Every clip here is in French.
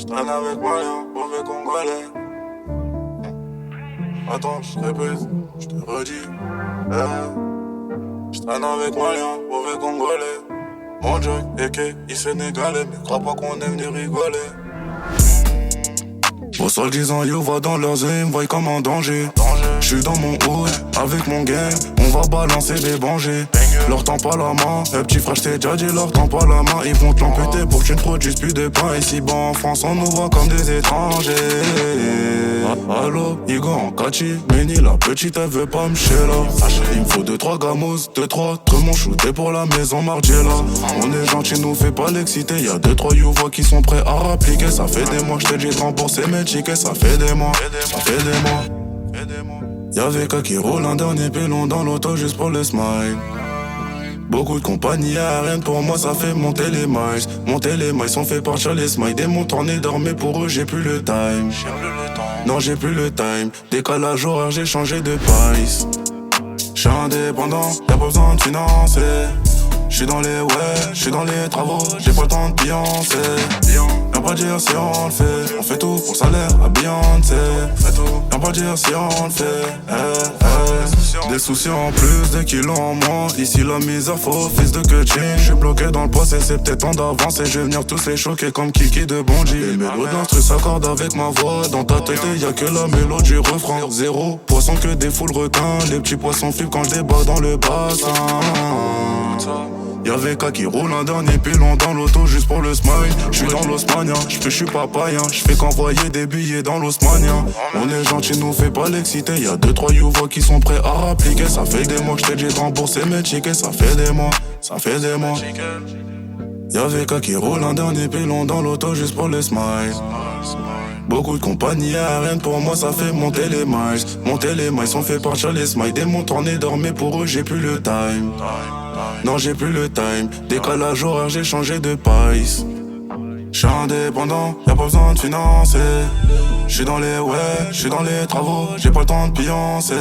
J'traîne avec Malien, mauvais congolais. Attends, je répète, je te redis. J'traîne avec Malien, mauvais congolais. Mon Jack, Eke, il sénégalais, mais crois pas qu'on aime les rigoler. Vos sols disant yo va dans leurs yeux, ils me voient comme un danger. J'suis dans mon hood, avec mon gang, on va balancer des bangers. Leur tends pas la main, le petit frère j't'ai déjà dit, leur tends pas la main. Ils vont te l'amputer pour que tu ne produises plus de pain. Ici bas en France on nous voit comme des étrangers. Allo, Igo en Kachi, Méni la petite elle veut pas me là. Il me faut 2-3 gamos, 2-3 tremons shootés pour la maison Margiela. On est gentil, nous fait pas l'exciter. Y'a 2-3 youvois qui sont prêts à rappliquer. Ça fait des mois que j't'ai dit de rembourser mes tickets. Ça fait des mois, ça fait des mois. Y'avait qu'à qui roule un dernier pilon dans l'auto juste pour le smile. Beaucoup de compagnies aériennes pour moi ça fait monter les miles. Monter les miles, on fait partir les smiles. Des montants dormés pour eux j'ai plus le time. Non j'ai plus le time. Décalage horaire j'ai changé de pace. J'suis indépendant, y'a pas besoin de financer. J'suis dans les j'suis dans les travaux. J'ai pas le temps de Beyoncé. Viens pas dire si on le fait. On fait tout pour salaire à Beyoncé. Viens pas dire si on le fait. Des soucis en plus, des kilos en moins. Ici la misère faux, fils de coaching. J'suis bloqué dans le passé, c'est peut-être temps d'avancer. Je vais venir tous les choquer comme Kiki de Bonji. Les mélodies d'instru s'accordent avec ma voix. Dans ta tête y'a que la mélodie du refrain. Zéro poisson que des foules requins. Les petits poissons flippent quand je débarque dans le bassin. Y'avait qu'à qui roule un dernier pilon dans l'auto juste pour le smile. J'suis dans l'Osmania, j'suis pas païen. J'fais qu'envoyer des billets dans l'Osmania. On est gentil, nous fait pas l'exciter. Y'a 2-3 youvois qui sont prêts à rappliquer. Ça fait des mois que j't'ai dit de rembourser mes tickets. Ça fait des mois, ça fait des mois. Y'avait qu'à qui roule un dernier pilon dans l'auto juste pour le smile. Beaucoup de compagnies aériennes pour moi ça fait monter les miles. Monter les miles, on fait partir les smiles. Des montants dormés pour eux j'ai plus le time. Non j'ai plus le time. Décalage horaire j'ai changé de pace. J'suis indépendant, y'a pas besoin de financer. J'suis dans les j'suis dans les travaux. J'ai pas le temps de Beyoncé.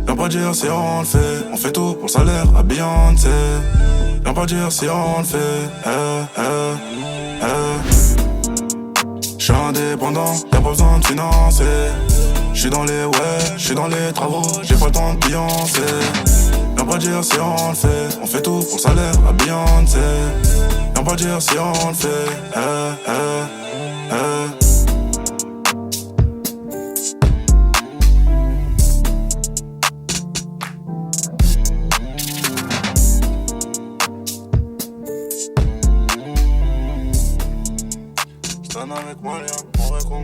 Viens pas dire si on le fait. On fait tout pour le salaire à Beyoncé. Viens pas dire si on le fait. J'suis indépendant, y'a pas besoin de financer. J'suis dans les j'suis dans les travaux. J'ai pas le temps de Beyoncé. Viens pas dire si on le fait. On fait tout pour le salaire à Beyoncé. Viens pas dire si on le fait. J'traîne avec Malien, on va qu'on